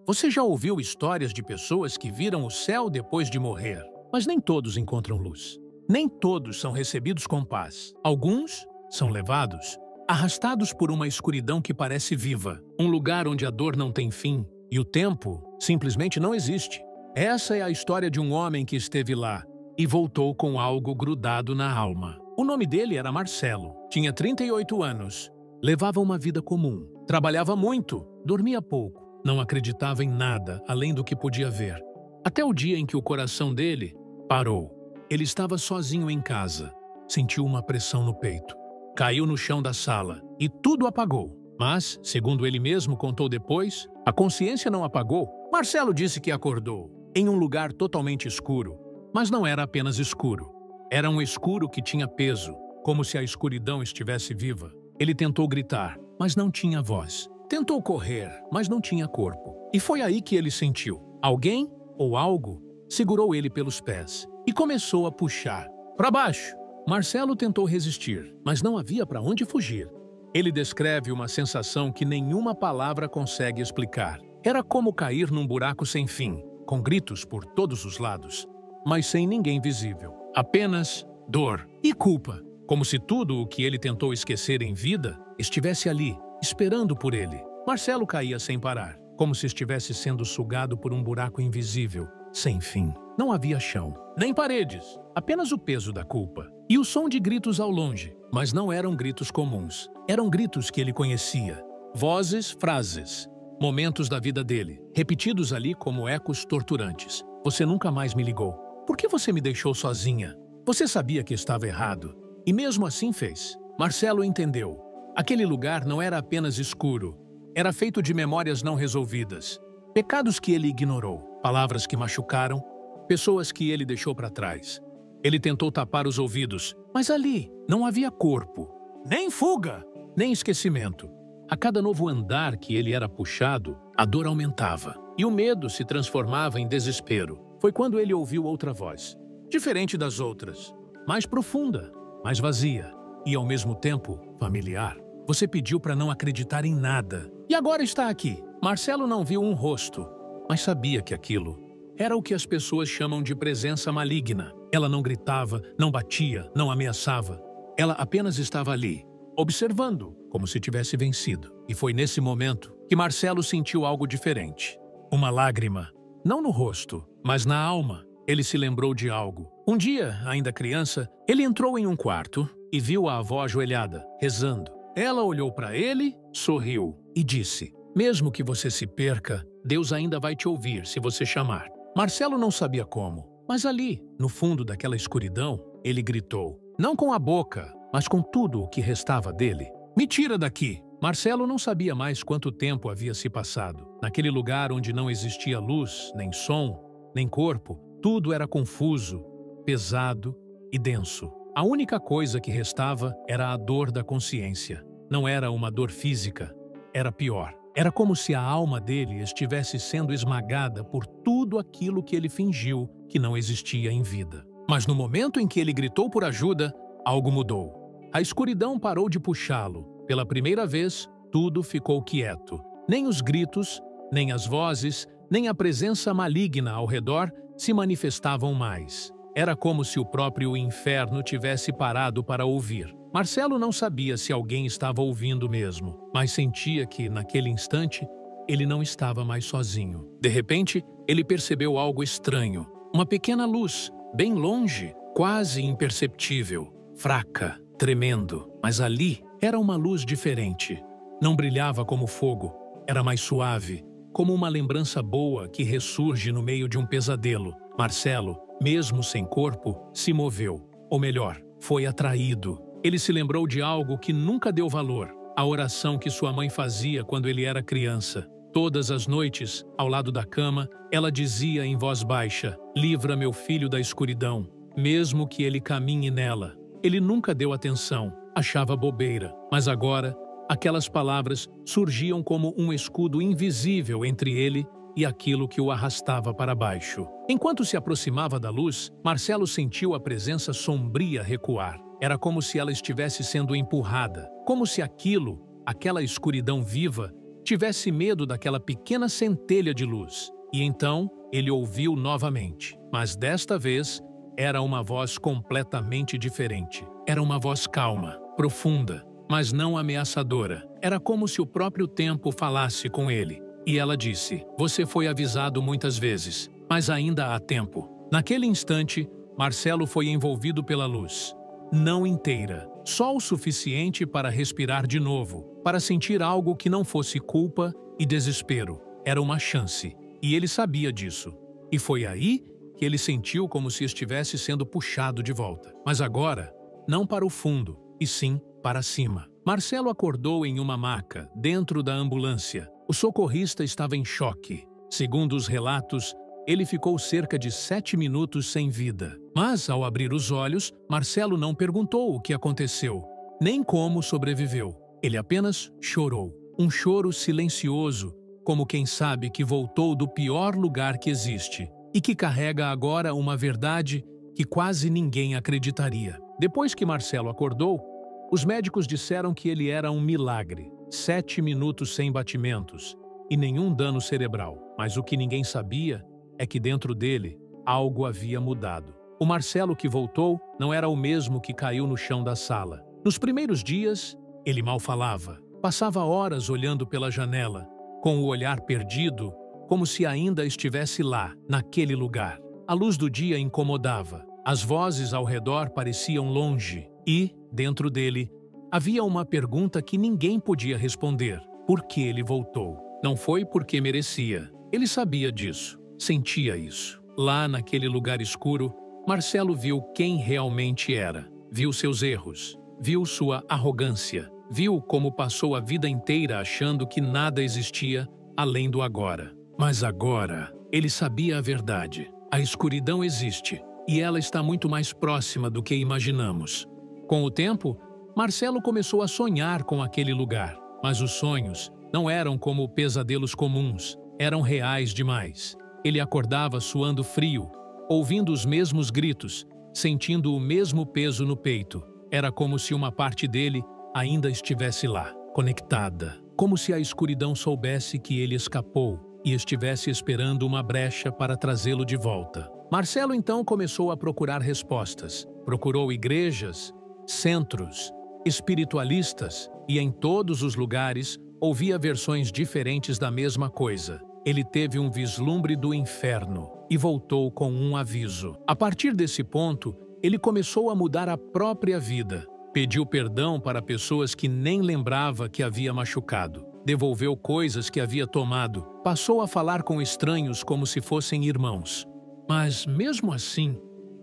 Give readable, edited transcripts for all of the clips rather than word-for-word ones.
Você já ouviu histórias de pessoas que viram o céu depois de morrer? Mas nem todos encontram luz. Nem todos são recebidos com paz. Alguns são levados, arrastados por uma escuridão que parece viva, um lugar onde a dor não tem fim e o tempo simplesmente não existe. Essa é a história de um homem que esteve lá e voltou com algo grudado na alma. O nome dele era Marcelo, tinha 38 anos, levava uma vida comum, trabalhava muito, dormia pouco. Não acreditava em nada além do que podia ver. Até o dia em que o coração dele parou. Ele estava sozinho em casa. Sentiu uma pressão no peito. Caiu no chão da sala e tudo apagou. Mas, segundo ele mesmo contou depois, a consciência não apagou. Marcelo disse que acordou em um lugar totalmente escuro. Mas não era apenas escuro. Era um escuro que tinha peso, como se a escuridão estivesse viva. Ele tentou gritar, mas não tinha voz. Tentou correr, mas não tinha corpo. E foi aí que ele sentiu. Alguém ou algo segurou ele pelos pés e começou a puxar para baixo. Marcelo tentou resistir, mas não havia para onde fugir. Ele descreve uma sensação que nenhuma palavra consegue explicar. Era como cair num buraco sem fim, com gritos por todos os lados, mas sem ninguém visível. Apenas dor e culpa, como se tudo o que ele tentou esquecer em vida estivesse ali, esperando por ele. Marcelo caía sem parar, como se estivesse sendo sugado por um buraco invisível, sem fim. Não havia chão, nem paredes, apenas o peso da culpa. E o som de gritos ao longe, mas não eram gritos comuns. Eram gritos que ele conhecia. Vozes, frases, momentos da vida dele, repetidos ali como ecos torturantes. Você nunca mais me ligou. Por que você me deixou sozinha? Você sabia que estava errado. E mesmo assim fez. Marcelo entendeu. Aquele lugar não era apenas escuro, era feito de memórias não resolvidas, pecados que ele ignorou, palavras que machucaram, pessoas que ele deixou para trás. Ele tentou tapar os ouvidos, mas ali não havia corpo, nem fuga, nem esquecimento. A cada novo andar que ele era puxado, a dor aumentava e o medo se transformava em desespero. Foi quando ele ouviu outra voz, diferente das outras, mais profunda, mais vazia e, ao mesmo tempo, familiar. Você pediu para não acreditar em nada. E agora está aqui. Marcelo não viu um rosto, mas sabia que aquilo era o que as pessoas chamam de presença maligna. Ela não gritava, não batia, não ameaçava. Ela apenas estava ali, observando, como se tivesse vencido. E foi nesse momento que Marcelo sentiu algo diferente. Uma lágrima, não no rosto, mas na alma. Ele se lembrou de algo. Um dia, ainda criança, ele entrou em um quarto e viu a avó ajoelhada, rezando. Ela olhou para ele, sorriu e disse: mesmo que você se perca, Deus ainda vai te ouvir se você chamar. Marcelo não sabia como, mas ali, no fundo daquela escuridão, ele gritou. Não com a boca, mas com tudo o que restava dele. Me tira daqui! Marcelo não sabia mais quanto tempo havia se passado. Naquele lugar onde não existia luz, nem som, nem corpo, tudo era confuso, pesado e denso. A única coisa que restava era a dor da consciência. Não era uma dor física, era pior. Era como se a alma dele estivesse sendo esmagada por tudo aquilo que ele fingiu que não existia em vida. Mas no momento em que ele gritou por ajuda, algo mudou. A escuridão parou de puxá-lo. Pela primeira vez, tudo ficou quieto. Nem os gritos, nem as vozes, nem a presença maligna ao redor se manifestavam mais. Era como se o próprio inferno tivesse parado para ouvir. Marcelo não sabia se alguém estava ouvindo mesmo, mas sentia que, naquele instante, ele não estava mais sozinho. De repente, ele percebeu algo estranho. Uma pequena luz, bem longe, quase imperceptível, fraca, tremendo. Mas ali era uma luz diferente. Não brilhava como fogo, era mais suave, como uma lembrança boa que ressurge no meio de um pesadelo. Marcelo, mesmo sem corpo, se moveu. Ou melhor, foi atraído. Ele se lembrou de algo que nunca deu valor. A oração que sua mãe fazia quando ele era criança. Todas as noites, ao lado da cama, ela dizia em voz baixa: livra meu filho da escuridão, mesmo que ele caminhe nela. Ele nunca deu atenção, achava bobeira. Mas agora, aquelas palavras surgiam como um escudo invisível entre ele e aquilo que o arrastava para baixo. Enquanto se aproximava da luz, Marcelo sentiu a presença sombria recuar. Era como se ela estivesse sendo empurrada, como se aquela escuridão viva, tivesse medo daquela pequena centelha de luz. E então ele ouviu novamente, mas desta vez era uma voz completamente diferente. Era uma voz calma, profunda, mas não ameaçadora. Era como se o próprio tempo falasse com ele. E ela disse: "Você foi avisado muitas vezes, mas ainda há tempo." Naquele instante, Marcelo foi envolvido pela luz. Não inteira, só o suficiente para respirar de novo, para sentir algo que não fosse culpa e desespero. Era uma chance, e ele sabia disso. E foi aí que ele sentiu como se estivesse sendo puxado de volta. Mas agora, não para o fundo, e sim para cima. Marcelo acordou em uma maca, dentro da ambulância. O socorrista estava em choque. Segundo os relatos, ele ficou cerca de 7 minutos sem vida. Mas, ao abrir os olhos, Marcelo não perguntou o que aconteceu, nem como sobreviveu. Ele apenas chorou. Um choro silencioso, como quem sabe que voltou do pior lugar que existe e que carrega agora uma verdade que quase ninguém acreditaria. Depois que Marcelo acordou, os médicos disseram que ele era um milagre. 7 minutos sem batimentos e nenhum dano cerebral. Mas o que ninguém sabia é que dentro dele algo havia mudado. O Marcelo que voltou não era o mesmo que caiu no chão da sala. Nos primeiros dias, ele mal falava. Passava horas olhando pela janela, com o olhar perdido, como se ainda estivesse lá, naquele lugar. A luz do dia incomodava. As vozes ao redor pareciam longe. E, dentro dele, havia uma pergunta que ninguém podia responder. Por que ele voltou? Não foi porque merecia. Ele sabia disso. Sentia isso. Lá naquele lugar escuro, Marcelo viu quem realmente era. Viu seus erros. Viu sua arrogância. Viu como passou a vida inteira achando que nada existia além do agora. Mas agora, ele sabia a verdade. A escuridão existe, e ela está muito mais próxima do que imaginamos. Com o tempo, Marcelo começou a sonhar com aquele lugar. Mas os sonhos não eram como pesadelos comuns. Eram reais demais. Ele acordava suando frio, ouvindo os mesmos gritos, sentindo o mesmo peso no peito. Era como se uma parte dele ainda estivesse lá, conectada. Como se a escuridão soubesse que ele escapou e estivesse esperando uma brecha para trazê-lo de volta. Marcelo então começou a procurar respostas. Procurou igrejas, centros, espiritualistas e em todos os lugares ouvia versões diferentes da mesma coisa. Ele teve um vislumbre do inferno e voltou com um aviso. A partir desse ponto, ele começou a mudar a própria vida. Pediu perdão para pessoas que nem lembrava que havia machucado. Devolveu coisas que havia tomado. Passou a falar com estranhos como se fossem irmãos. Mas, mesmo assim,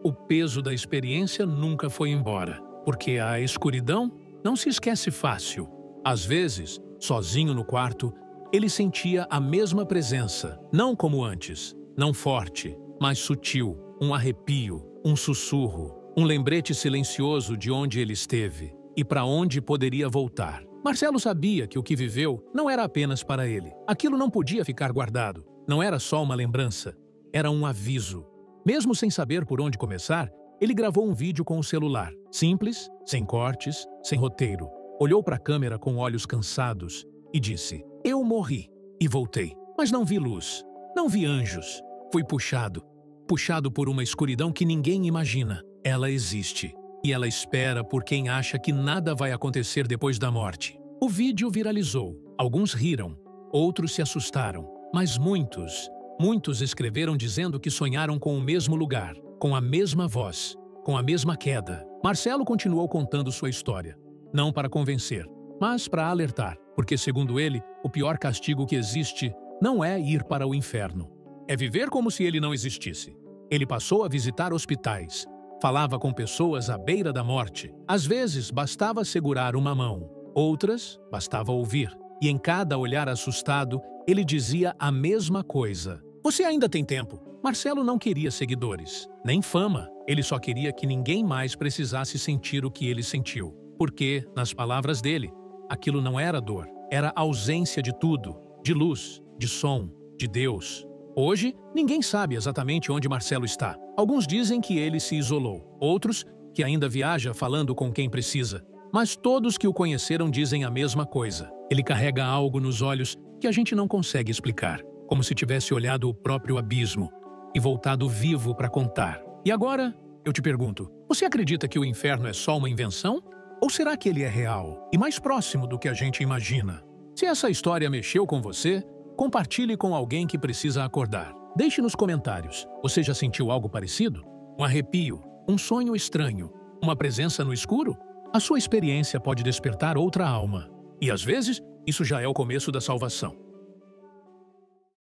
o peso da experiência nunca foi embora. Porque a escuridão não se esquece fácil. Às vezes, sozinho no quarto, ele sentia a mesma presença, não como antes, não forte, mas sutil, um arrepio, um sussurro, um lembrete silencioso de onde ele esteve e para onde poderia voltar. Marcelo sabia que o que viveu não era apenas para ele. Aquilo não podia ficar guardado. Não era só uma lembrança, era um aviso. Mesmo sem saber por onde começar, ele gravou um vídeo com o celular, simples, sem cortes, sem roteiro. Olhou para a câmera com olhos cansados e disse: "Eu morri e voltei, mas não vi luz, não vi anjos. Fui puxado por uma escuridão que ninguém imagina. Ela existe e ela espera por quem acha que nada vai acontecer depois da morte." O vídeo viralizou. Alguns riram, outros se assustaram, mas muitos escreveram dizendo que sonharam com o mesmo lugar, com a mesma voz, com a mesma queda. Marcelo continuou contando sua história, não para convencer, mas para alertar, porque, segundo ele, o pior castigo que existe não é ir para o inferno. É viver como se ele não existisse. Ele passou a visitar hospitais, falava com pessoas à beira da morte. Às vezes, bastava segurar uma mão, outras, bastava ouvir. E em cada olhar assustado, ele dizia a mesma coisa: "Você ainda tem tempo." Marcelo não queria seguidores, nem fama. Ele só queria que ninguém mais precisasse sentir o que ele sentiu. Porque, nas palavras dele, aquilo não era dor, era ausência de tudo, de luz, de som, de Deus. Hoje, ninguém sabe exatamente onde Marcelo está. Alguns dizem que ele se isolou, outros que ainda viaja falando com quem precisa. Mas todos que o conheceram dizem a mesma coisa. Ele carrega algo nos olhos que a gente não consegue explicar, como se tivesse olhado o próprio abismo e voltado vivo para contar. E agora, eu te pergunto, você acredita que o inferno é só uma invenção? Ou será que ele é real e mais próximo do que a gente imagina? Se essa história mexeu com você, compartilhe com alguém que precisa acordar. Deixe nos comentários, você já sentiu algo parecido? Um arrepio, um sonho estranho, uma presença no escuro? A sua experiência pode despertar outra alma. E às vezes, isso já é o começo da salvação.